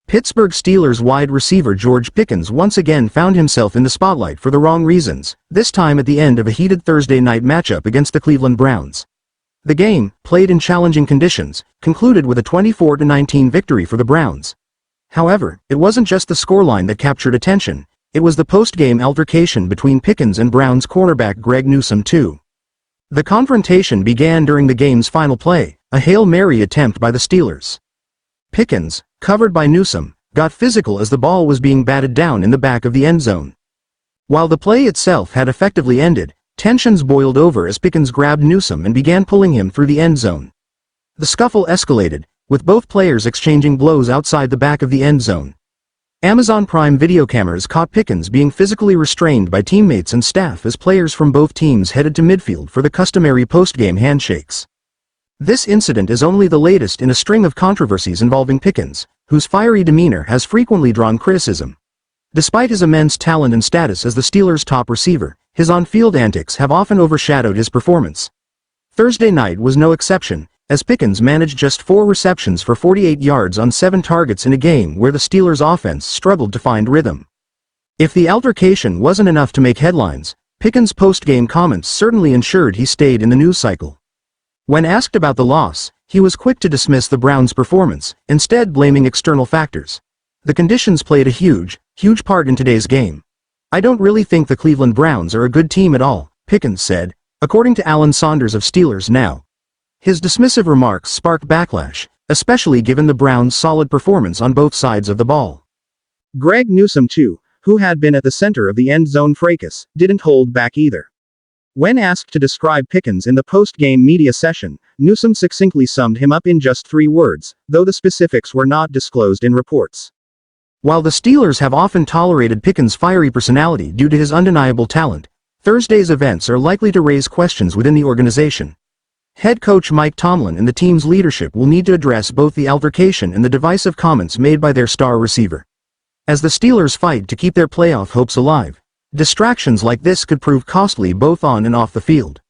Pittsburgh Steelers wide receiver George Pickens once again found himself in the spotlight for the wrong reasons, this time at the end of a heated Thursday night matchup against the Cleveland Browns. The game, played in challenging conditions, concluded with a 24-19 victory for the Browns. However, it wasn't just the scoreline that captured attention, it was the post-game altercation between Pickens and Browns cornerback Greg Newsome II. The confrontation began during the game's final play, a Hail Mary attempt by the Steelers. Pickens, covered by Newsome, got physical as the ball was being batted down in the back of the end zone. While the play itself had effectively ended, tensions boiled over as Pickens grabbed Newsome and began pulling him through the end zone. The scuffle escalated, with both players exchanging blows outside the back of the end zone. Amazon Prime video cameras caught Pickens being physically restrained by teammates and staff as players from both teams headed to midfield for the customary post-game handshakes. This incident is only the latest in a string of controversies involving Pickens, whose fiery demeanor has frequently drawn criticism. Despite his immense talent and status as the Steelers' top receiver, his on-field antics have often overshadowed his performance. Thursday night was no exception, as Pickens managed just 4 receptions for 48 yards on 7 targets in a game where the Steelers' offense struggled to find rhythm. If the altercation wasn't enough to make headlines, Pickens' post-game comments certainly ensured he stayed in the news cycle. When asked about the loss, he was quick to dismiss the Browns' performance, instead blaming external factors. The conditions played a huge part in today's game. I don't really think the Cleveland Browns are a good team at all, Pickens said, according to Alan Saunders of Steelers Now. His dismissive remarks sparked backlash, especially given the Browns' solid performance on both sides of the ball. Greg Newsome II, who had been at the center of the end zone fracas, didn't hold back either. When asked to describe Pickens in the post-game media session, Newsome succinctly summed him up in just 3 words, though the specifics were not disclosed in reports. While the Steelers have often tolerated Pickens' fiery personality due to his undeniable talent, Thursday's events are likely to raise questions within the organization. Head coach Mike Tomlin and the team's leadership will need to address both the altercation and the divisive comments made by their star receiver. As the Steelers fight to keep their playoff hopes alive, distractions like this could prove costly both on and off the field.